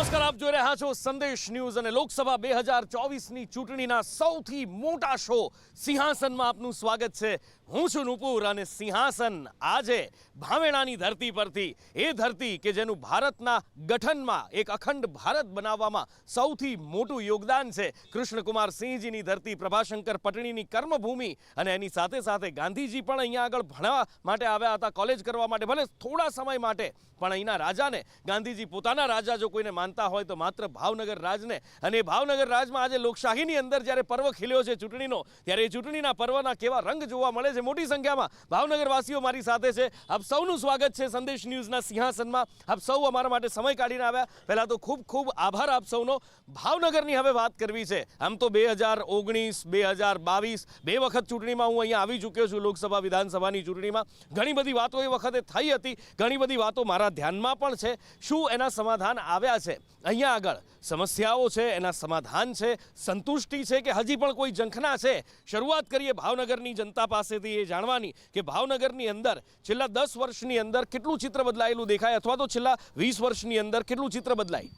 નમસ્કાર, આપ જોઈ રહ્યા છો સંદેશ ન્યૂઝ અને લોકસભા 2024ની ચૂંટણીના સૌથી મોટા શો સિંહાસનમાં આપનું સ્વાગત છે। હું છું નુપુર અને સિંહાસન આજે ભાવેણાની ધરતી પરથી, એ ધરતી કે જેનું ભારતના ગઠનમાં એક અખંડ ભારત બનાવવામાં સૌથી મોટું યોગદાન છે, કૃષ્ણકુમાર સિંહજીની ધરતી, પ્રભાશંકર પટણીની કર્મભૂમિ અને એની સાથે સાથે ગાંધીજી પણ અહીંયા આગળ ભણવા માટે આવ્યા હતા, કોલેજ કરવા માટે, ભલે થોડા સમય માટે, પણ અહીંના રાજાને ગાંધીજી પોતાના રાજા જો કોઈને માનતા હોય તો માત્ર ભાવનગર રાજને, અને ભાવનગર રાજમાં આજે લોકશાહીની અંદર જ્યારે પર્વ ખીલ્યો છે ચૂંટણીનો, ત્યારે એ ચૂંટણીના પર્વના કેવા રંગ જોવા મળે છે। મોટી સંખ્યામાં ભાવનગરવાસીઓ મારી સાથે છે। આપ સૌનું સ્વાગત છે સંદેશ ન્યૂઝના સિંહાસનમાં। આપ સૌ અમારા માટે સમય કાઢીને આવ્યા, પહેલાં તો ખૂબ ખૂબ આભાર આપ સૌનો। ભાવનગરની હવે વાત કરવી છે। આમ તો 2019, 2022 બે વખત ચૂંટણીમાં હું અહીંયા આવી ચૂક્યો છું, લોકસભા વિધાનસભાની ચૂંટણીમાં। ઘણી બધી વાતો એ વખતે થઈ હતી, ઘણી બધી વાતો મારા ધ્યાનમાં પણ છે। શું એના સમાધાન આવ્યા છે? અહીંયા આગળ સમસ્યાઓ છે, એના સમાધાન છે, સંતુષ્ટિ છે કે હજી પણ કોઈ ઝંખના છે? શરૂઆત કરીએ ભાવનગરની જનતા પાસેથી એ જાણવાની કે ભાવનગરની અંદર છેલ્લા 10 વર્ષની અંદર કેટલું ચિત્ર બદલાયેલું દેખાય, અથવા તો છેલ્લા 20 વર્ષની અંદર કેટલું ચિત્ર બદલાય?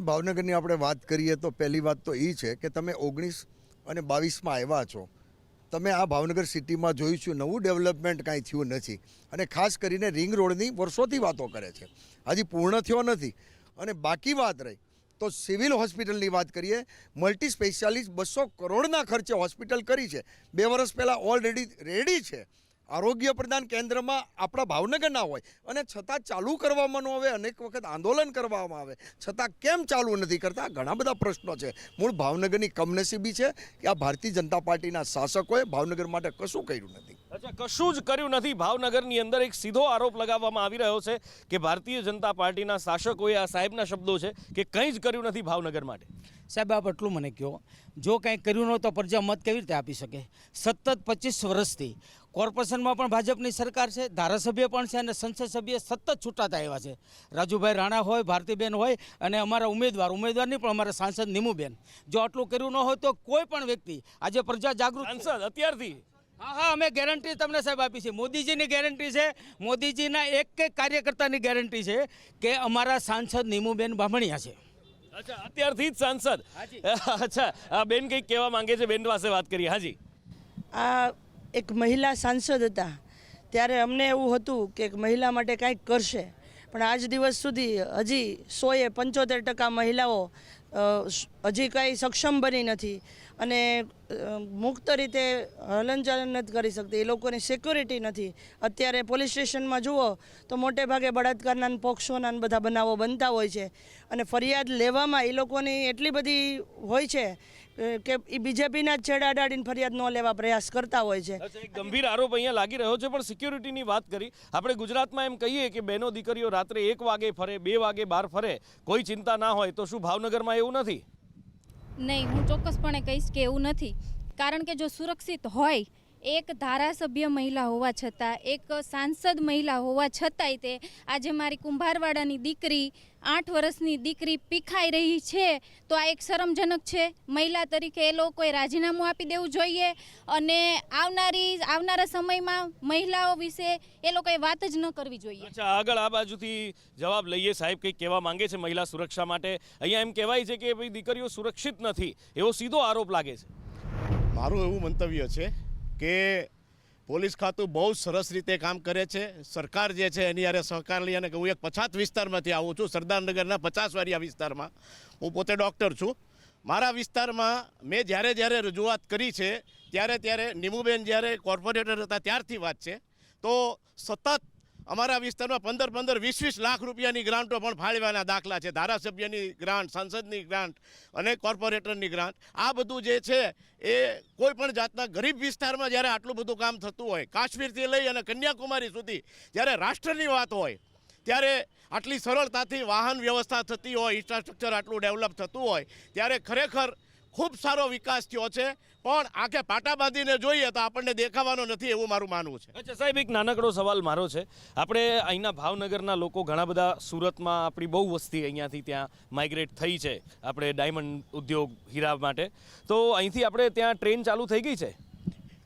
ભાવનગરની આપણે વાત કરીએ તો પહેલી વાત તો એ છે કે તમે 19 અને 22માં આવ્યા છો, તમે આ ભાવનગર સિટીમાં જોયું છું નવું ડેવલપમેન્ટ કાંઈ થયું નથી, અને ખાસ કરીને રિંગ રોડની વર્ષોથી વાતો કરે છે, હજી પૂર્ણ થયો નથી। અને બાકી વાત રહી તો સિવિલ હોસ્પિટલની વાત કરીએ, મલ્ટી સ્પેશિયાલિસ્ટ 200 કરોડના ખર્ચે હોસ્પિટલ કરી છે, 2 વર્ષ પહેલાં ઓલરેડી રેડી છે। આરોગ્ય પ્રદાન કેન્દ્રમાં આપણા ભાવનગર ના હોય અને છતાં ચાલુ કરવામાં ન આવે, અનેક વખત આંદોલન કરવામાં આવે છતાં કેમ ચાલુ નથી કરતા, ઘણા બધા પ્રશ્નો છે। મૂળ ભાવનગરની કમનસીબી છે કે આ ભારતીય જનતા પાર્ટીના શાસકોએ ભાવનગર માટે કશું કર્યું નથી। અચ્છા, કશું જ કર્યું નથી। ભાવનગરની અંદર એક સીધો આરોપ લગાવવામાં આવી રહ્યો છે કે ભારતીય જનતા પાર્ટીના શાસકોએ, આ સાહેબના શબ્દો છે કે કંઈ જ કર્યું નથી ભાવનગર માટે। સાહેબ, આપ એટલું મને કહો, જો કંઈ કર્યું ન તો પ્રજા મત કેવી રીતે આપી શકે? સતત 25 વર્ષથી કોર્પોરેશનમાં પણ ભાજપની સરકાર છે, ધારાસભ્ય પણ છે અને સંસદ સભ્ય સતત છૂટાતા આવ્યા છે। રાજુભાઈ રાણા હોય, ભારતીબેન હોય અને અમારા ઉમેદવારની પણ અમારા સાંસદ નીમુબેન, જો આટલું કર્યું ન હોય તો કોઈ પણ વ્યક્તિ, આજે પ્રજા જાગૃત સાંસદ અત્યારથી, હા, અમે ગેરંટી તમને સાહેબ આપી છે, મોદીજીની ગેરંટી છે, મોદીજીના એક કાર્યકર્તાની ગેરંટી છે કે અમારા સાંસદ નીમુબેન બામણિયા છે। અચ્છા, અત્યારથી જ સાંસદ? અચ્છા, બેન કંઈક કહેવા માંગે છે, બેન પાસે વાત કરીએ। હાજી, આ એક મહિલા સાંસદ હતા ત્યારે અમને એવું હતું કે એક મહિલા માટે કાંઈક કરશે, પણ આજ દિવસ સુધી હજી 100% મહિલાઓ હજી કાંઈ સક્ષમ બની નથી અને મુક્ત રીતે હલનચલન નથી કરી શકતી, એ લોકોની સિક્યોરિટી નથી। અત્યારે પોલીસ સ્ટેશનમાં જુઓ તો મોટે ભાગે બળાત્કારના, પોક્સોના બધા બનાવો બનતા હોય છે અને ફરિયાદ લેવામાં એ લોકોની એટલી બધી હોય છે કે એ બીજેપીના જ છેડા અડાડીને ફરિયાદ ન લેવા પ્રયાસ કરતા હોય છે। એક ગંભીર આરોપ અહીંયા લાગી રહ્યો છે, પણ સિક્યોરિટીની વાત કરી આપણે ગુજરાતમાં એમ કહીએ કે બહેનો દીકરીઓ રાત્રે 1 વાગે ફરે, 2 વાગે બહાર ફરે, કોઈ ચિંતા ના હોય, તો શું ભાવનગરમાં એવું નથી? નહીં, હું ચોક્કસપણે કહીશ કે એવું નથી, કારણ કે જો સુરક્ષિત હોય, એક ધારાસભ્ય મહિલા હોવા છતાં, એક સાંસદ મહિલા હોવા છતાંય તે આજે મારી કુંભારવાડાની દીકરી, 8 વર્ષની દીકરી પીખાઈ રહી છે, તો આ એક શરમજનક છે। મહિલા તરીકે એ લોકોએ રાજીનામું આપી દેવું જોઈએ અને આવનારા સમયમાં મહિલાઓ વિશે એ લોકોએ વાત જ ન કરવી જોઈએ। અચ્છા, આગળ આ બાજુથી જવાબ લઈએ। સાહેબ કંઈક કહેવા માંગે છે મહિલા સુરક્ષા માટે। અહીંયા એમ કહેવાય છે કે ભાઈ દીકરીઓ સુરક્ષિત નથી, એવો સીધો આરોપ લાગે છે। મારું એવું મંતવ્ય છે કે પોલીસ ખાતું બહુ સરસ રીતે કામ કરે છે, સરકાર જે છે એની યારે સહકાર લઈ, અને હું એક પછાત વિસ્તારમાંથી આવું છું, સરદારનગરના 50 વારિયા વિસ્તારમાં। હું પોતે ડૉક્ટર છું। મારા વિસ્તારમાં મેં જ્યારે રજૂઆત કરી છે ત્યારે નીમુબેન જ્યારે કોર્પોરેટર હતા ત્યારથી વાત છે, તો સતત અમારા વિસ્તારમાં 15-15, 20-20 લાખ રૂપિયાની ગ્રાન્ટો પણ ફાળવ્યાના દાખલા છે, ધારાસભ્યની ગ્રાન્ટ, સાંસદની ગ્રાન્ટ અને કોર્પોરેટરની ગ્રાન્ટ। આ બધું જે છે એ કોઈ પણ જાતના ગરીબ વિસ્તારમાં જ્યારે આટલું બધું કામ થતું હોય, કાશ્મીરથી લઈ અને કન્યાકુમારી સુધી જ્યારે રાષ્ટ્રની વાત હોય, ત્યારે આટલી સરળતાથી વાહન વ્યવસ્થા થતી હોય, ઇન્ફ્રાસ્ટ્રક્ચર આટલું ડેવલપ થતું હોય, ત્યારે ખરેખર ખૂબ સારો વિકાસ થયો છે, પણ આખે પાટા બાંધીને જોઈએ તો આપણને દેખાવાનો નથી, એવું મારું માનવું છે। અચ્છા સાહેબ, એક નાનકડો સવાલ મારો છે, આપણે અહીંના ભાવનગરના લોકો ઘણા બધા સુરતમાં, આપણી બહુ વસ્તી અહીંયાથી ત્યાં માઇગ્રેટ થઈ છે, આપણે ડાયમંડ ઉદ્યોગ, હીરા માટે, તો અહીંથી આપણે ત્યાં ટ્રેન ચાલુ થઈ ગઈ છે?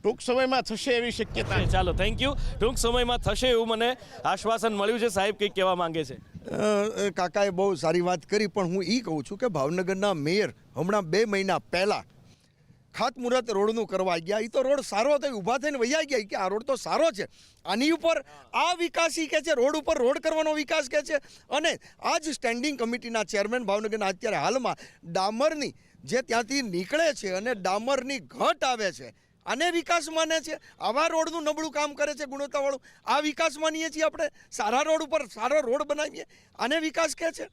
ટૂંક સમયમાં થશે એવી શક્યતા છે। ચાલો, થેન્ક યુ। ટૂંક સમયમાં થશે એવું મને આશ્વાસન મળ્યું છે। સાહેબ કંઈક કહેવા માંગે છે? કાકાએ બહુ સારી વાત કરી, પણ હું એ કહું છું કે ભાવનગરના મેયર હમણાં 2 મહિના પહેલાં ખાતમુહૂર્ત રોડનું કરવા ગયા. એ તો રોડ સારો હતો, ઊભા થઈને વૈયા ગયા કે આ રોડ તો સારો છે, આની ઉપર આ વિકાસ ઈ કે છે, રોડ ઉપર રોડ કરવાનો વિકાસ કે છે. અને આ જ સ્ટેન્ડિંગ કમિટીના ચેરમેન ભાવનગરના અત્યારે હાલમાં ડામરની જે ત્યાંથી નીકળે છે અને ડામરની ઘટ આવે છે, આને વિકાસ માને છે. આવા રોડનું નબળું કામ કરે છે ગુણવત્તાવાળું, આ વિકાસ માનીએ છીએ આપણે. સારા રોડ ઉપર સારો રોડ બનાવીએ, આને વિકાસ કહે છે.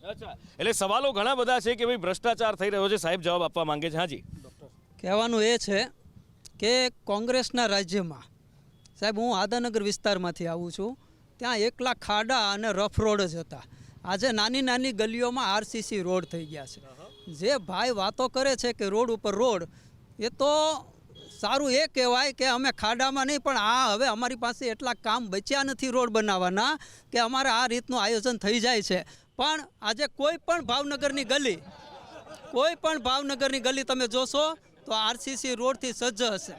અચ્છા, એટલે સવાલો ઘણા બધા છે કે ભાઈ ભ્રષ્ટાચાર થઈ રહ્યો છે. સાહેબ જવાબ આપવા માંગે છે. હાજી. કહેવાનું એ છે કે કોંગ્રેસના રાજ્યમાં, સાહેબ હું આદાનગર વિસ્તારમાંથી આવું છું, ત્યાં એકલા ખાડા અને રફ રોડ જ હતા. આજે નાની નાની ગલીઓમાં આરસીસી રોડ થઈ ગયા છે. જે ભાઈ વાતો કરે છે કે રોડ ઉપર રોડ, એ તો સારું એ કહેવાય કે અમે ખાડામાં નહીં, પણ આ હવે અમારી પાસે એટલા કામ બચ્યા નથી રોડ બનાવવાના કે અમારે આ રીતનું આયોજન થઈ જાય છે. પણ આજે કોઈ પણ ભાવનગરની ગલી તમે જોશો તો આરસીસી રોડથી સજ્જ હશે.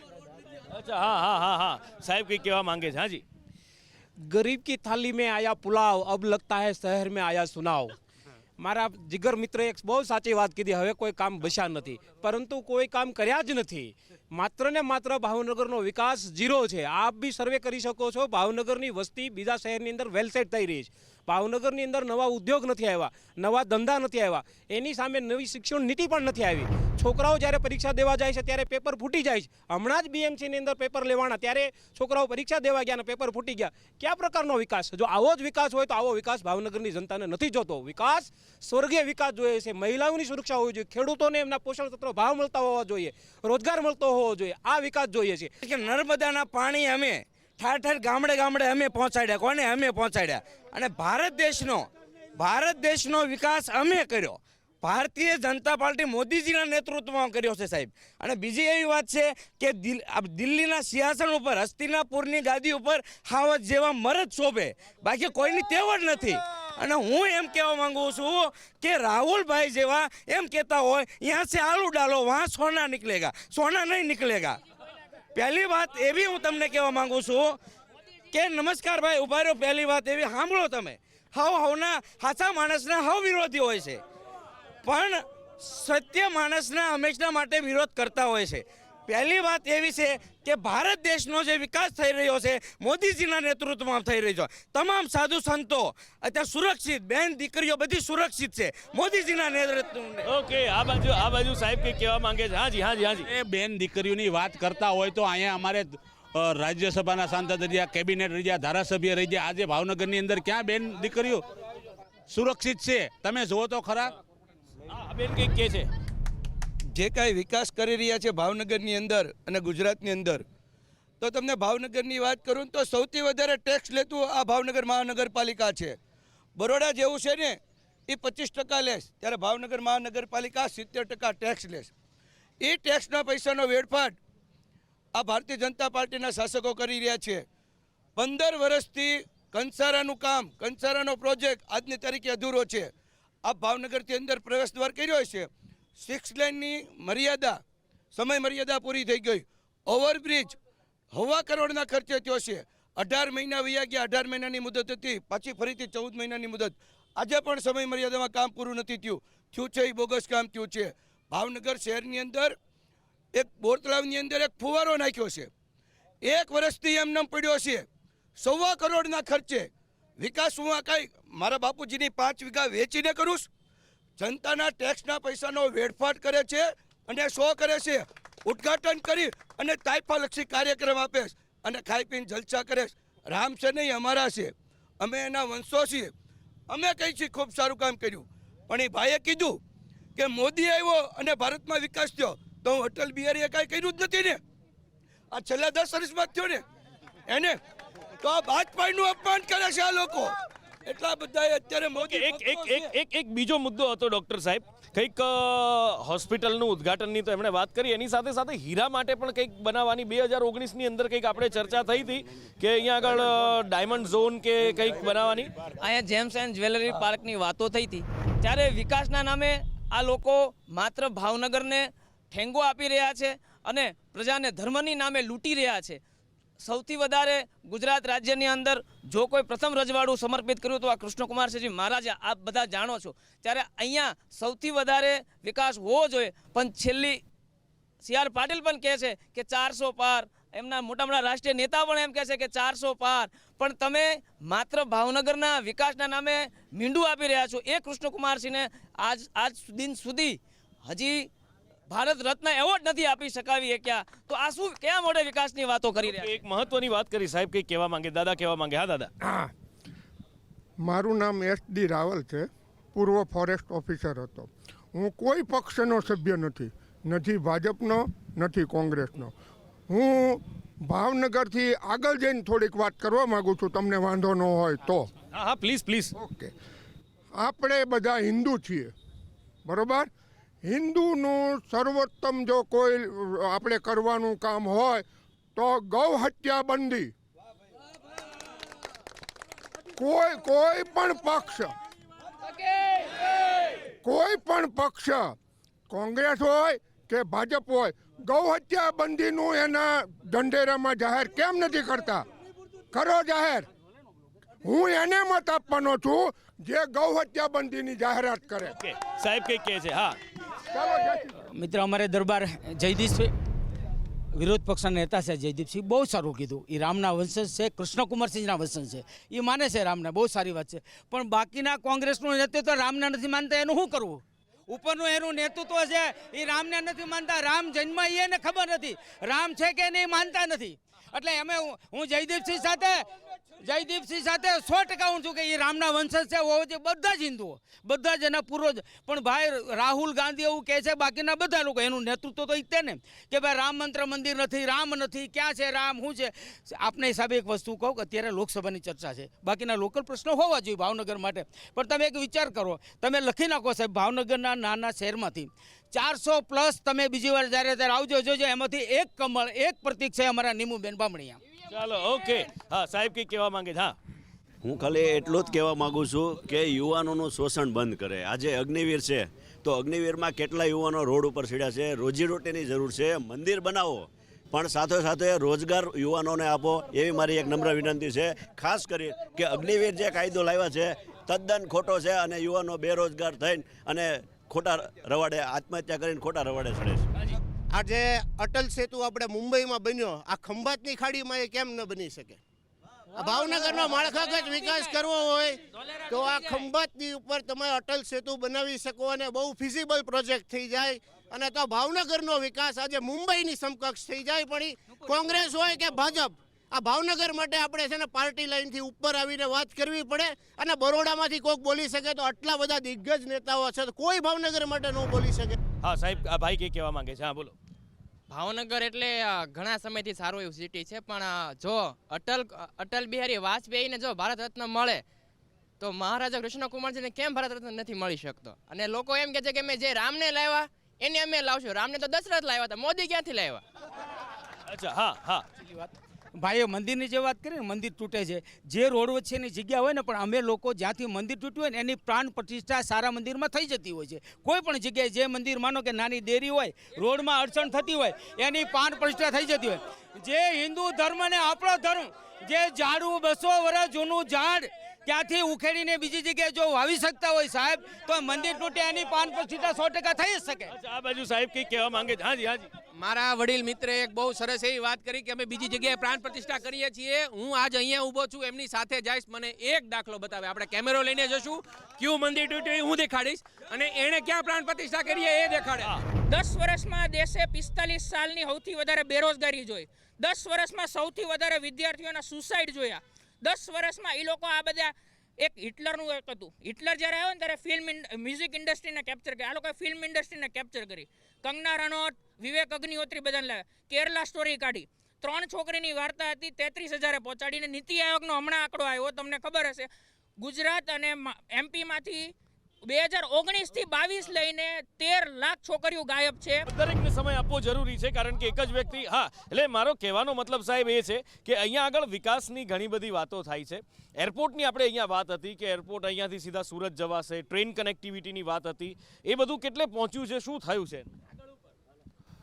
અચ્છા, હા, સાહેબ કંઈક કહેવા માંગે છે. હાજી. गरीब की थाली में आया पुलाव, अब लगता है शहर में आया सुनाव. મારા જીગર મિત્રે એક બહુ સાચી વાત કીધી. હવે કોઈ કામ બસ્યા નથી, પરંતુ કોઈ કામ કર્યા જ નથી. માત્ર ને માત્ર ભાવનગરનો વિકાસ 0 છે. આપ બી સર્વે કરી શકો છો. ભાવનગરની વસ્તી બીજા શહેરની અંદર વેલસેટ થઈ રહી છે. ભાવનગરની અંદર નવા ઉદ્યોગ નથી આવ્યા, નવા ધંધા નથી આવ્યા, એની સામે નવી શિક્ષણ નીતિ પણ નથી આવી. છોકરાઓ જ્યારે પરીક્ષા દેવા જાય છે ત્યારે પેપર ફૂટી જાય છે. હમણાં જ બીએમસીની અંદર પેપર લેવાના, ત્યારે છોકરાઓ પરીક્ષા દેવા ગયા અને પેપર ફૂટી ગયા. કયા પ્રકારનો વિકાસ? જો આવો જ વિકાસ હોય તો આવો વિકાસ ભાવનગરની જનતાને નથી જોતો. વિકાસ સ્વર્ગીય વિકાસ જોઈએ છે. મહિલાઓની સુરક્ષા હોવી જોઈએ, ખેડૂતોને એમના પોષણ તત્વો ભાવ મળતા હોવા જોઈએ, રોજગાર મળતો હોવો જોઈએ. આ વિકાસ જોઈએ છે. કે નર્મદાના પાણી અમે ઠાર ઠાર ગામડે ગામડે અમે પહોંચાડ્યા. કોને અમે પહોંચાડ્યા? અને ભારત દેશનો વિકાસ અમે કર્યો. ભારતીય જનતા પાર્ટી મોદીજીના નેતૃત્વમાં કર્યો છે સાહેબ. અને બીજી એવી વાત છે કે દિલ્હીના સિંહાસન ઉપર, હસ્તિનાપુરની ગાદી ઉપર હાવજ જેવા મરદ શોભે, બાકી કોઈની તેવડ નથી. અને હું એમ કહેવા માંગુ છું કે રાહુલભાઈ જેવા એમ કહેતા હોય यहाँ से आलू डालो वहाँ सोना निकलेगा, सोना नहीं निकलेगा. પહેલી વાત એવી હું તમને કહેવા માંગુ છું કે નમસ્કાર ભાઈ, ઉભા રહ્યો. પહેલી વાત એવી સાંભળો તમે, હવના સાચા માણસના હવ વિરોધી હોય છે, પણ સત્ય માણસના હંમેશા માટે વિરોધ કરતા હોય છે. પહેલી વાત એવી છે કે ભારત દેશનો જે વિકાસ થઈ રહ્યો છે મોદીજીના નેતૃત્વમાં થઈ રહ્યો છે. તમામ સાધુ સંતો અત્યારે સુરક્ષિત, બેન દીકરીઓ બધી સુરક્ષિત છે મોદીજીના નેતૃત્વમાં. ઓકે, આ બાજુ સાહેબ કંઈક કહેવા માંગે છે. હાજી. એ બેન દીકરીઓની વાત કરતા હોય તો અહીંયા અમારે રાજ્યસભાના સાંસદ રહ્યા, કેબિનેટ રહ્યા, ધારાસભ્ય રહી ગયા. આજે ભાવનગરની અંદર ક્યાં બેન દીકરીઓ સુરક્ષિત છે? તમે જુઓ તો ખરા. બેન કંઈક કહે છે. જે કાંઈ વિકાસ કરી રહ્યા છે ભાવનગરની અંદર અને ગુજરાતની અંદર, તો તમને ભાવનગરની વાત કરું તો સૌથી વધારે ટેક્સ લેતું આ ભાવનગર મહાનગરપાલિકા છે. બરોડા જેવું છે ને એ 25% લેશ, ત્યારે ભાવનગર મહાનગરપાલિકા 70% ટેક્સ લેશ. એ ટેક્સના પૈસાનો વેડફાટ આ ભારતીય જનતા પાર્ટીના શાસકો કરી રહ્યા છે. 15 વર્ષથી કંસારાનું કામ, કંસારાનો પ્રોજેક્ટ આજની તારીખે અધૂરો છે. આ ભાવનગરથી અંદર પ્રવેશ દ્વાર કર્યો છે. 6 લેનની મર્યાદા, સમય મર્યાદા પૂરી થઈ ગઈ. ઓવરબ્રિજ 1.25 કરોડના ખર્ચે થયો છે. 18 મહિના વયા ગયા. 18 મહિનાની મુદત હતી, પાછી ફરીથી 14 મહિનાની મુદત. આજે પણ સમય મર્યાદામાં કામ પૂરું નથી થયું છે. એ બોગસ કામ થયું છે. ભાવનગર શહેરની અંદર એક બોર તળાવની અંદર એક ફુવારો નાખ્યો છે. 1 વર્ષથી એમને પડ્યો છે. 1.25 કરોડના ખર્ચે વિકાસ હું આ કાંઈ મારા બાપુજીની 5 વીઘા વેચીને કરું? જનતાના ટેક્સના પૈસાનો વેડફાટ કરે છે અને શો કરે છે. ઉદ્ઘાટન કરી અને તાઇફાલક્ષી કાર્યક્રમ આપે અને ખાઈ પીને જલસા કરે. રામ છે નહીં, અમારા છે, અમે એના વંશો છીએ. અમે કંઈ છીએ ખૂબ સારું કામ કર્યું. પણ એ ભાઈએ કીધું કે મોદી આવ્યો અને ભારતમાં વિકાસ થયો, તો હું અટલ બિહારીએ કાંઈ કર્યું જ નથી ને. આ છેલ્લા 10 વર્ષમાં થયો ને એને. તો આ વાજપેયીનું અપમાન કરે છે આ લોકો. એટલા બધા અત્યારે મોદી એક બીજો મુદ્દો હતો ડોક્ટર સાહેબ, કંઈક હોસ્પિટલનું ઉદ્ઘાટનની તો એમણે વાત કરી, એની સાથે સાથે હીરા માટે પણ કંઈક બનાવવાની 2019ની અંદર કંઈક આપણે ચર્ચા થઈ હતી કે અહીંયા આગળ ડાયમંડ ઝોન કે કંઈક બનાવવાની. અહીંયા જેમ્સ એન્ડ જ્વેલરી પાર્કની વાતો થઈ હતી, ત્યારે વિકાસના નામે આ લોકો માત્ર ભાવનગરને ઠેંગો આપી રહ્યા છે અને પ્રજાને ધર્મની નામે લૂંટી રહ્યા છે. સૌથી વધારે ગુજરાત રાજ્યની અંદર જો કોઈ પ્રથમ રજવાડું સમર્પિત કર્યું તો આ કૃષ્ણકુમારસિંહજી મહારાજ આપ બધા જાણો છો. ત્યારે અહીંયા સૌથી વધારે વિકાસ હોવો જોઈએ, પણ છેલ્લી CR પાટીલ પણ કહે છે કે 400 પાર, એમના મોટા રાષ્ટ્રીય નેતા પણ એમ કહે છે કે 400 પાર, પણ તમે માત્ર ભાવનગરના વિકાસના નામે મીંડું આપી રહ્યા છો. એ કૃષ્ણકુમારસિંહને આજ દિન સુધી હજી ભારત રત્ન એવોર્ડ નથી આપી શકાવી શક્યા. તો આ શું કયા મોડે વિકાસની વાતો કરી રહ્યા? એક મહત્વની વાત કરી સાહેબ, કંઈક કહેવા માંગે, દાદા કહેવા માંગે. હા દાદા. મારું નામ SD રાવલ છે, પૂર્વ ફોરેસ્ટ ઓફિસર હતો. હું કોઈ પક્ષનો સભ્ય નથી, નથી ભાજપનો નથી કોંગ્રેસનો. હું ભાવનગરથી આગળ જઈને થોડીક વાત કરવા માંગુ છું, તમને વાંધો ન હોય તો. હા હા, પ્લીઝ પ્લીઝ. ઓકે, આપણે બધા હિન્દુ છીએ, બરોબર? હિન્દુનું સર્વોત્તમ જો કોઈ આપણે કરવાનું કામ હોય તો ગૌ હત્યા બંધી. કોઈ પણ પક્ષ કોંગ્રેસ હોય કે ભાજપ હોય, ગૌ હત્યા બંધીનું એના ઢંઢેરામાં જાહેર કેમ નથી કરતા? કરો જાહેર. હું એને મત આપવાનો છું જે ગૌ હત્યા બંધીની જાહેરાત કરે. સાહેબ કંઈક કહે છે. હા મિત્ર, અમારે દરબાર જયદીપસિંહ વિરોધ પક્ષના નેતા છે, જયદીપસિંહ બહુ સારું કીધું. એ રામના વંશજ છે, કૃષ્ણકુમારસિંહના વંશજ છે, એ માને છે રામને, બહુ સારી વાત છે. પણ બાકીના કોંગ્રેસનું નેતૃત્વ રામના નથી માનતા, એનું શું કરવું? ઉપરનું એનું નેતૃત્વ છે એ રામને નથી માનતા. રામ જન્મ એને ખબર નથી રામ છે કે નહીં, માનતા નથી. એટલે અમે હું જયદીપસિંહ સાથે 100% હું છું કે એ રામના વંશજ છે, હોવો જોઈએ. બધા જ હિન્દુઓ, બધા જ એના પૂર્વજ. પણ ભાઈ રાહુલ ગાંધી એવું કહે છે, બાકીના બધા લોકો, એનું નેતૃત્વ તો ઈતે ને કે ભાઈ રામ મંત્ર મંદિર નથી, રામ નથી, ક્યાં છે રામ, શું છે? આપને હિસાબે એક વસ્તુ કહું કે અત્યારે લોકસભાની ચર્ચા છે, બાકીના લોકલ પ્રશ્નો હોવા જોઈએ ભાવનગર માટે. પણ તમે એક વિચાર કરો, તમે લખી નાખો સાહેબ, ભાવનગરના નાના શહેરમાંથી 400+ તમે બીજી વાર જ્યારે આવજો જોજો, એમાંથી એક કમળ, એક પ્રતીક છે અમારા નીમુબેન બામણીયા. ચાલો, ઓકે. હા સાહેબ કંઈક કહેવા માંગે છે. હા, હું ખાલી એટલું જ કહેવા માગું છું કે યુવાનોનું શોષણ બંધ કરે. આજે અગ્નિવીર છે તો અગ્નિવીરમાં કેટલા યુવાનો રોડ ઉપર સીડ્યા છે. રોજીરોટીની જરૂર છે, મંદિર બનાવો, પણ સાથે સાથે રોજગાર યુવાનોને આપો, એવી મારી એક નમ્ર વિનંતી છે. ખાસ કરી કે અગ્નિવીર જે કાયદો લાવ્યા છે તદ્દન ખોટો છે, અને યુવાનો બેરોજગાર થઈને અને ખોટા રવાડે આત્મહત્યા કરીને ખોટા રવાડે ચડે છે. આજે અટલ સેતુ આપણે મુંબઈમાં બન્યો, આ ખંભાતની ખાડીમાં એ કેમ ન બની શકે? આ ભાવનગરનો માળખાગત વિકાસ કરવો હોય તો આ ખંભાતની ઉપર તમે અટલ સેતુ બનાવી શકો અને બહુ ફિઝિબલ પ્રોજેક્ટ થઈ જાય, અને તો ભાવનગરનો વિકાસ આજે મુંબઈની સમકક્ષ થઈ જાય. પણ એ કોંગ્રેસ હોય કે ભાજપ, આ ભાવનગર માટે આપણે છે ને પાર્ટી લાઈનથી ઉપર આવીને વાત કરવી પડે. અને બરોડામાંથી કોઈક બોલી શકે તો આટલા બધા દિગ્ગજ નેતાઓ છે, તો કોઈ ભાવનગર માટે ન બોલી શકે. હા સાહેબ, આ ભાઈ કંઈક કહેવા માંગે છે. હા બોલો. ભાવનગર એટલે ઘણા સમયથી સારું એવું સિટી છે, પણ જો અટલ બિહારી વાજપેયીને જો ભારત રત્ન મળે તો મહારાજા કૃષ્ણકુમારજીને કેમ ભારત રત્ન નથી મળી શકતો? અને લોકો એમ કહે છે કે અમે જે રામને લાવ્યા એને અમે લાવશું. રામને તો દશરથ લાવ્યા હતા, મોદી ક્યાંથી લાવ્યા? અચ્છા, હા હા. ભાઈએ મંદિરની જે વાત કરી ને, મંદિર તૂટે છે, જે રોડ વચ્ચેની જગ્યા હોય ને, પણ અમે લોકો જ્યાંથી મંદિર તૂટ્યું હોય ને એની પ્રાણ પ્રતિષ્ઠા સારા મંદિરમાં થઈ જતી હોય છે. કોઈ પણ જગ્યાએ જે મંદિર, માનો કે નાની ડેરી હોય, રોડમાં અડચણ થતી હોય, એની પ્રાણ પ્રતિષ્ઠા થઈ જતી હોય. જે હિન્દુ ધર્મ ને આપણો ધર્મ, જે ઝાડું 200 વર્ષ જૂનું ઝાડ ત્યાંથી ઉખેડીને બીજી જગ્યાએ જો વાવી શકતા હોય સાહેબ, તો મંદિર તૂટે એની પ્રાણ પ્રતિષ્ઠા 100% થઈ જ શકે. આ બાજુ સાહેબ કંઈક કહેવા માંગે છે. હાજી હાજી. મારા વડીલ મિત્રે એક બહુ સરસ એવી વાત કરી કે અમે બીજી જગ્યાએ પ્રાણ પ્રતિષ્ઠા કરીએ છીએ. હું આજ અહીંયા ઊભો છું, એમની સાથે જઈશ, મને એક દાખલો બતાવે. આપણે કેમેરો લઈને જશું, કયું મંદિર તૂટ્યું હું દેખાડીશ, અને એણે ક્યાં પ્રાણ પ્રતિષ્ઠા કરી એ દેખાડે. 10 વર્ષમાં દેશે 45 સાલની સૌથી વધારે બેરોજગારી જોઈ. 10 વર્ષમાં સૌથી વધારે વિદ્યાર્થીઓના સુસાઇડ જોયા. 10 વર્ષમાં એ લોકો આ બધા, એક હિટલરનું એક હતું, હિટલર જ્યારે આવ્યો ને ત્યારે મ્યુઝિક ઇન્ડસ્ટ્રીને કેપ્ચર કરી, આ લોકોએ ફિલ્મ ઇન્ડસ્ટ્રીને કેપ્ચર કરી. કંગના રનૌત, વિવેક અગ્નિહોત્રી બધાને લાવ્યા, કેરલા સ્ટોરી કાઢી. 3 છોકરીની વાર્તા હતી, 33,000 પહોંચાડીને. નીતિ આયોગનો હમણાં આંકડો આવ્યો, તમને ખબર હશે, ગુજરાત અને એમપીમાંથી 2019 થી 22 લઈને 13 લાખ છોકરીઓ ગાયબ છે. દરેકને સમય આપવો જરૂરી છે, કારણ કે એક જ વ્યક્તિ. હા, એટલે મારો કહેવાનો મતલબ સાહેબ એ છે કે અહીંયા આગળ વિકાસની ઘણી બધી વાતો થાય છે. એરપોર્ટની આપણે અહીંયા વાત હતી કે એરપોર્ટ અહીંયાથી સીધા સુરત જવાશે, ટ્રેન કનેક્ટિવિટીની વાત હતી, એ બધું કેટલે પહોંચ્યું છે, શું થયું છે?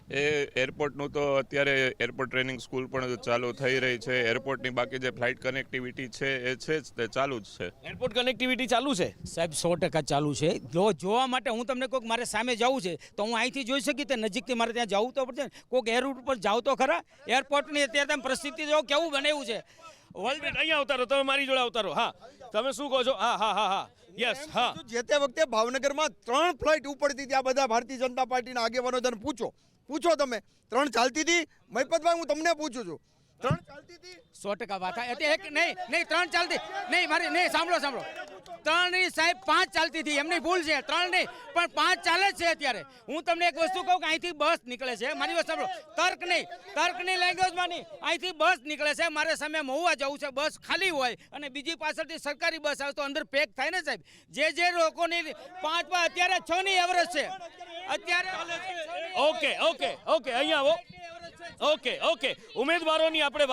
એ એરપોર્ટનું તો અત્યારે એરપોર્ટ ટ્રેનિંગ સ્કૂલ પણ ચાલુ થઈ રહી છે. એરપોર્ટની બાકી જે ફ્લાઇટ કનેક્ટિવિટી છે એ છે જ તે ચાલુ જ છે. એરપોર્ટ કનેક્ટિવિટી ચાલુ છે સાહેબ 100% ચાલુ છે. જો જોવા માટે હું તમને કોઈક મારે સામે જવું છે તો હું અહીંથી જોઈ શકી તે નજીકથી મારે ત્યાં જવું તો પડશે ને. કોઈક એર ઉપર જાવ તો ખરા. એરપોર્ટની અત્યારે તમે પરિસ્થિતિ જો કેવું બનાવ્યું છે. વર્લ્ડ અહીંયા અવતારો, તમે મારી જોડે અવતારો. હા, તમે શું કહો છો? હા હા હા હા યસ હા. જે તે વખતે ભાવનગરમાં 3 ફ્લાઇટ ઉપડતી હતી. આ બધા ભારતીય જનતા પાર્ટીના આગેવાનો તમે પૂછો તમે 3 ચાલતી હતી? મહિપતભાઈ હું તમને પૂછું છું, 3 ચાલતી હતી? 100% વાત થાય. એક નહીં 3 ચાલતી નહીં. મારી નહીં, સાંભળો 3 નહીં સાહેબ, 5 ચાલતી હતી. એમની ભૂલ છે. 3 નહીં પણ 5 ચાલે જ છે અત્યારે. હું તમને એક વસ્તુ કહું કે અહીંથી બસ નીકળે છે. મારી વાત સાંભળો, તર્કની લેંગ્વેજમાં નહીં. અહીંથી બસ નીકળે છે. મારે સામે મહુવા જવું છે, બસ ખાલી હોય અને બીજી પાછળથી સરકારી બસ આવે તો અંદર પેક થાય ને સાહેબ. જે લોકોની 5 અત્યારે 6 ની એવરેજ છે અત્યારે. ઓકે અહીંયા આવો. ઓકે ઉમેદવારોની આપણે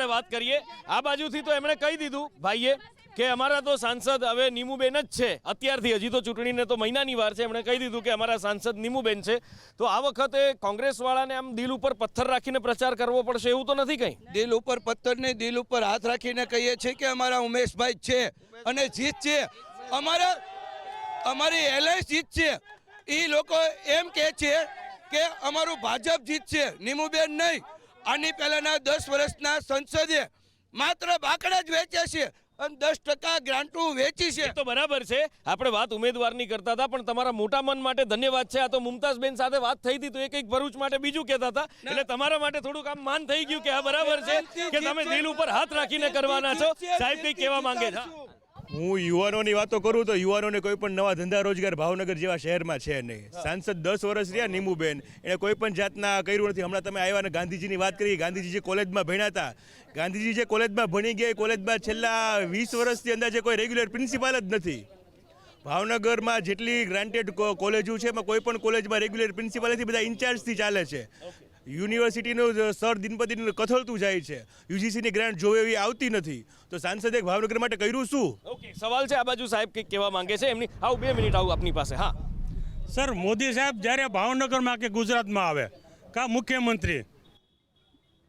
વાત કરીએ. આ બાજુથી તો એમણે કહી દીધું ભાઈએ કે અમારા તો સાંસદ હવે નીમુબેન જ છે અત્યારથી. હજી તો ચૂંટણીને તો મહિનાની વાર છે. એમણે કહી દીધું કે અમારા સાંસદ નીમુબેન છે. તો આ વખતે કોંગ્રેસવાળાને આમ દિલ ઉપર પથ્થર રાખીને પ્રચાર કરવો પડશે એવું તો નથી કંઈ? દિલ ઉપર પથ્થર નહીં, દિલ ઉપર હાથ રાખીને કહીએ છીએ કે અમારા ઉમેશભાઈ છે અને જીત છે. અમારી એલઆઈ જીત છે. એ લોકો એમ કહે છે કે અમારું ભાજપ જીત છે, નીમુબેન નહીં. આની પહેલાના 10 વર્ષના સંસદે માત્ર બાકડા જ વેચ્યા છે અને 10% ગ્રાન્ટો વેચી છે. તો બરાબર છે. આપણે વાત ઉમેદવારની કરતા હતા પણ તમારા મોટા મન માટે ધન્યવાદ છે. આ તો મુમતાઝબેન સાથે વાત થઈ હતી તો એક ભરૂચ માટે બીજું કહેતા હતા, એટલે તમારા માટે થોડુંક આમ માન થઈ ગયું કે હા બરાબર છે કે તમે દિલ ઉપર હાથ રાખીને કરવાના છો. સાહેબ કંઈક કહેવા માંગે છે. હું યુવાનોની વાતો કરું તો યુવાનોને કોઈ પણ નવા ધંધા રોજગાર ભાવનગર જેવા શહેરમાં છે નહીં. સાંસદ 10 વર્ષ રહ્યા નીમુબેન, એણે કોઈ પણ જાતના કર્યું નથી. હમણાં તમે આવ્યા ને ગાંધીજીની વાત કરી. ગાંધીજી જે કોલેજમાં ભણ્યા હતા, ગાંધીજી જે કોલેજમાં ભણી ગયા, કોલેજમાં છેલ્લા 20 વર્ષથી અંદાજે કોઈ રેગ્યુલર પ્રિન્સિપાલ જ નથી. ભાવનગરમાં જેટલી ગ્રાન્ટેડ કોલેજો છે એમાં કોઈ પણ કોલેજમાં રેગ્યુલર પ્રિન્સિપાલ નથી, બધા ઇન્ચાર્જથી ચાલે છે. યુનિવર્સિટીનું સ્તર દિન પ્રતિદિન કથળતું જાય છે. યુજીસીની ગ્રાન્ટ જોવે એવી આવતી નથી. તો સાંસદે ભાવનગર માટે કર્યું શું? ઓકે, સવાલ છે આ બાજુ સાહેબ કંઈક કહેવા માંગે છે એમની. આવું 2 મિનિટ આવું આપની પાસે. હા સર, મોદી સાહેબ જ્યારે ભાવનગરમાં કે ગુજરાતમાં આવે કા મુખ્યમંત્રી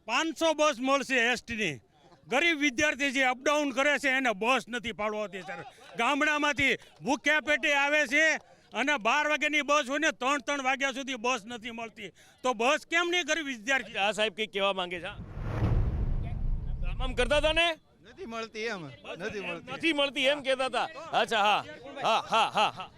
500 બસ મળશે એસટીની. ગરીબ વિદ્યાર્થી જે અપડાઉન કરે છે એને બસ નથી ફાળવાતી સર. ગામડામાંથી ભૂખ્યા પેટે આવે છે અને 12 વાગ્યાની બસ હોય ને 3 વાગ્યા સુધી બસ નથી મળતી. તો બસ કેમ નહીં ગરીબ વિદ્યાર્થી? આ સાહેબ કંઈક કહેવા માંગે છે. આમ કરતા હતા ને? નથી મળતી એમ કહેતા હતા. અચ્છા હા.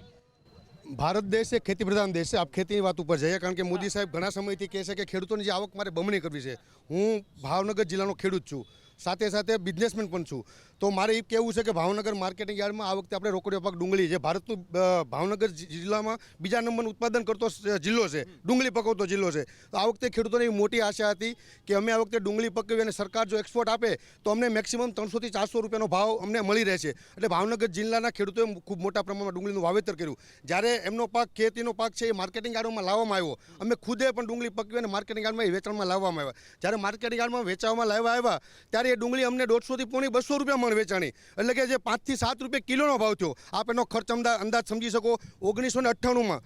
ભારત દેશ એક ખેતી પ્રધાન દેશ છે. આપ ખેતીની વાત ઉપર જઈએ, કારણ કે મોદી સાહેબ ઘણા સમયથી કહે છે કે ખેડૂતોની જે આવક મારે બમણી કરવી છે. હું ભાવનગર જિલ્લાનો ખેડૂત છું, સાથે બિઝનેસમેન પણ છું. તો મારે એ કહેવું છે કે ભાવનગર માર્કેટિંગ યાર્ડમાં આ વખતે આપણે રોકડીયો પાક ડુંગળી, જે ભારતનું ભાવનગર જિલ્લામાં બીજા નંબરનું ઉત્પાદન કરતો જિલ્લો છે, ડુંગળી પકવતો જિલ્લો છે. તો આ વખતે ખેડૂતોને એવી મોટી આશા હતી કે અમે આ વખતે ડુંગળી પકવી અને સરકાર જો એક્સપોર્ટ આપે તો અમને મેક્સિમમ 300 થી 400 રૂપિયાનો ભાવ અમને મળી રહેશે. એટલે ભાવનગર જિલ્લાના ખેડૂતોએ ખૂબ મોટા પ્રમાણમાં ડુંગળીનું વાવેતર કર્યું. જ્યારે એમનો પાક, ખેતીનો પાક છે, એ માર્કેટિંગ યાર્ડમાં લાવવામાં આવ્યો. અમે ખુદે પણ ડુંગળી પકવી અને માર્કેટિંગ યાર્ડમાં વેચાણમાં લાવવામાં આવ્યા. જ્યારે માર્કેટિંગ યાર્ડમાં વેચાવામાં લાવવા આવ્યા ત્યારે એ ડુંગળી અમને 150 થી 200 રૂપિયા મણ વેચાણી. એટલે કે જે 5 થી 7 રૂપિયા કિલોનો ભાવ થયો. આપ એનો ખર્ચ અંદાજ સમજી શકો. 1998માં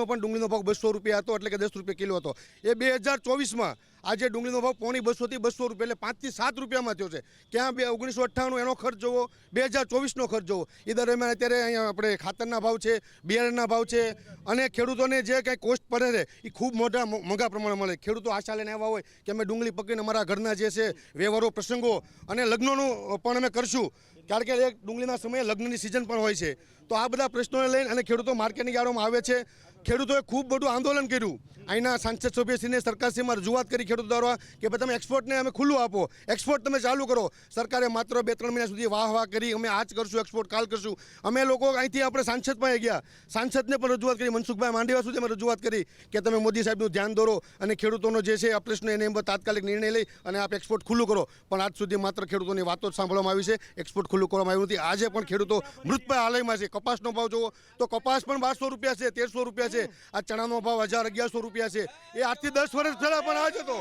પણ ડુંગળીનો ભાવ 200 રૂપિયા હતો, એટલે કે 10 રૂપિયા કિલો હતો. એ 2024માં આજે ડુંગળીનો ભાવ 250 થી 200 રૂપિયા, એટલે 5 થી 7 રૂપિયામાં થયો છે. ક્યાં 1998 એનો ખર્ચ જોવો, 2024નો ખર્ચ જોવો. એ દરમિયાન અત્યારે અહીંયા આપણે ખાતરના ભાવ છે, બિયારણના ભાવ છે, અને ખેડૂતોને જે કંઈ કોસ્ટ પડે છે એ ખૂબ મોંઘા પ્રમાણે મળે. ખેડૂતો આશા લઈને આવ્યા હોય કે અમે ડુંગળી પકવીને અમારા ઘરના જે છે વ્યવહારો, પ્રસંગો અને લગ્નોનું પણ અમે કરશું, કારણ કે એક ડુંગળીના સમયે લગ્નની સિઝન પણ હોય છે. તો આ બધા પ્રશ્નોને લઈને અને ખેડૂતો માર્કેટિંગ યાર્ડોમાં આવે છે. ખેડૂતોએ ખૂબ બધું આંદોલન કર્યું. અહીંના સાંસદ સભ્યશ્રીને સરકારશ્રીમાં રજૂઆત કરી ખેડૂતો દ્વારા કે ભાઈ તમે એક્સપોર્ટને અમે ખુલ્લું આપો, એક્સપોર્ટ તમે ચાલુ કરો. સરકારે માત્ર 2-3 મહિના સુધી વાહ કરી, અમે આજ કરશું, એક્સપોર્ટ કાલ કરશું. અમે લોકો અહીંથી આપણે સાંસદ પાસે ગયા, સાંસદને પણ રજૂઆત કરી, મનસુખભાઈ માંડવિયા સુધી અમે રજૂઆત કરી કે તમે મોદી સાહેબનું ધ્યાન દોરો અને ખેડૂતોનો જે છે આ પ્રશ્ન એને તાત્કાલિક નિર્ણય લઈ અને આપ એક્સપોર્ટ ખુલ્લું કરો. પણ આજ સુધી માત્ર ખેડૂતોની વાતો જ સાંભળવામાં આવી છે, એક્સપોર્ટ ખુલ્લું કરવામાં આવ્યું નથી. આજે પણ ખેડૂતો મૃતપાય હાલયમાં છે. કપાસનો ભાવ જુઓ તો કપાસ પણ 1200 રૂપિયા છે, 1300 રૂપિયા છે. આ ચણાનો ભાવ 1000-1100 રૂપિયા છે. એ આજથી 10 વર્ષ પહેલા પણ આજ હતો.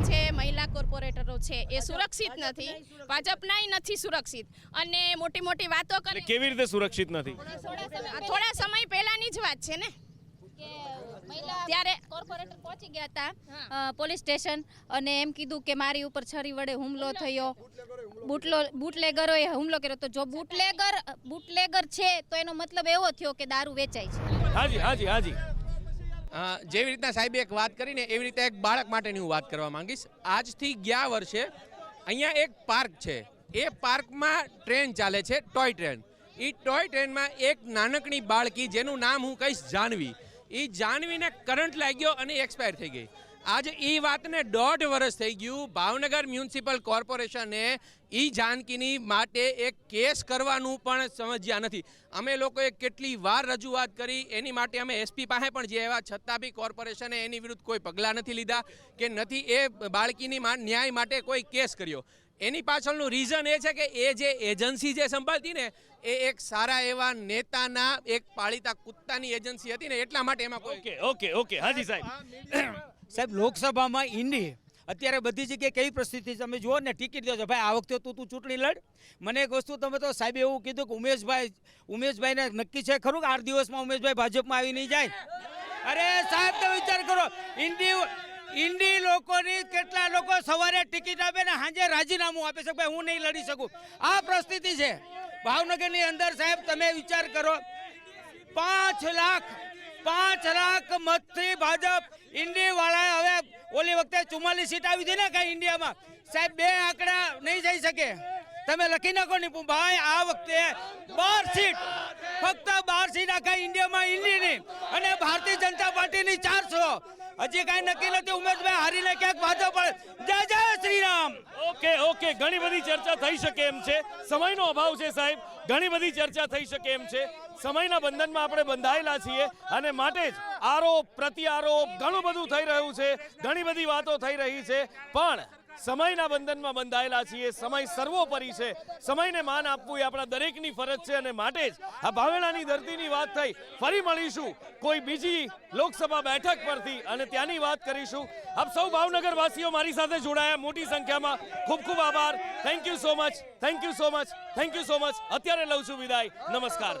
છે મહિલા કોર્પોરેટરો છે એ સુરક્ષિત નથી, ભાજપના નથી સુરક્ષિત, અને મોટી વાતો કરે. કેવી રીતે સુરક્ષિત નથી? થોડા સમય પહેલાની જ વાત છે ને. ત્યારે કોર્પોરેટર પહોંચી ગયા હતા પોલીસ સ્ટેશન અને એમ કીધું કે મારી ઉપર છરી વડે હુમલો થયો, બુટલેગરોએ હુમલો કર્યો. તો જો બુટલેગર છે તો એનો મતલબ એવો થયો કે દારૂ વેચાય છે. હાજી હાજી હાજી. જેવી રીતના સાહેબે એક વાત કરીને એવી રીતે એક બાળક માટેની હું વાત કરવા માંગીશ. આજથી ગયા વર્ષે અહીંયા એક પાર્ક છે, એ પાર્કમાં ટ્રેન ચાલે છે, ટોય ટ્રેન. એ ટોય ટ્રેનમાં એક નાનકડી બાળકી જેનું નામ હું કહીશ જાનવી, એ જાનવીને કરંટ લાગ્યો અને એક્સપાયર થઈ ગઈ. આજે એ વાતને 1.5 વર્ષ થઈ ગયું. ભાવનગર મ્યુનિસિપલ કોર્પોરેશને એ જાનકીની માટે એક કેસ કરવાનું પણ સમજ્યા નથી. અમે લોકોએ કેટલી વાર રજૂઆત કરી, એની માટે અમે એસપી પાસે પણ જે એવા, છતાં બી કોર્પોરેશને એની વિરુદ્ધ કોઈ પગલાં નથી લીધા કે નથી એ બાળકીની ન્યાય માટે કોઈ કેસ કર્યો. એની પાછળનું રીઝન એ છે કે એ જે એજન્સી જે સંભાળતી ને એ એક સારા એવા નેતાના એક પાળીતા કુત્તાની એજન્સી હતી ને એટલા માટે એમાં કોઈ ઓકે હાજી સાહેબ. સાહેબ લોકસભામાં ઇન્ડી અત્યારે બધી જગ્યાએ કેવી પરિસ્થિતિ છે તમે જુઓ ને. ટિકિટ દો છો ભાઈ, આ વખતે તું ચૂંટણી લડ. મને એક વસ્તુ તમે તો સાહેબે એવું કીધું કે ઉમેશભાઈને નક્કી છે ખરું કે 8 દિવસમાં ઉમેશભાઈ ભાજપમાં આવી નહીં જાય? અરે સાહેબ તમે વિચાર કરો, ઇન્ડી લોકોની કેટલા લોકો સવારે ટિકિટ આપે ને સાંજે રાજીનામું આપે છે ભાઈ હું નહીં લડી શકું. આ પરિસ્થિતિ છે ભાવનગરની અંદર. સાહેબ તમે વિચાર કરો, 5 લાખ મતથી ભાજપ ઇન્ડી વાળાએ હવે ઓલી વખતે 44 સીટ આવી હતી ને કઈ ઇન્ડિયામાં સાહેબ 2 આંકડા નહીં જઈ શકે. તમે લખી નાખો ને ભાઈ આ વખતે 12 સીટ, ફક્ત 12 સીટ આખા ઇન્ડિયામાં ઇન્ડીની અને ભારતીય જનતા પાર્ટીની 400. હજી કઈ નક્કી નથી. ઉમેશભાઈ હારીને ક્યાંક ભાજપ જય જય શ્રી રામ. ઓકે ઘણી બધી ચર્ચા થઈ શકે એમ છે. સમયનો અભાવ છે સાહેબ, ઘણી બધી ચર્ચા થઈ શકે એમ છે. સમયના બંધનમાં આપણે બંધાયેલા છીએ અને માટે જ આરોપ પ્રત્યારોપ ઘણું બધું થઈ રહ્યું છે, ઘણી બધી વાતો થઈ રહી છે, પણ સમયના બંધનમાં બંધાયેલા છીએ. સમય સર્વોપરી છે, સમયને માન આપવું એ આપણા દરેકની ફરજ છે અને માટે જ આ ભાવેણાની ધરતીની વાત થઈ. ફરી મળીશું કોઈ બીજી લોકસભા બેઠક પરથી અને ત્યાંની વાત કરીશું. આપ સૌ ભાવનગર વાસીઓ મારી સાથે જોડાયા મોટી સંખ્યામાં, ખૂબ ખૂબ આભાર. Thank you so much. અત્યારે લઉં છું વિદાય. નમસ્કાર.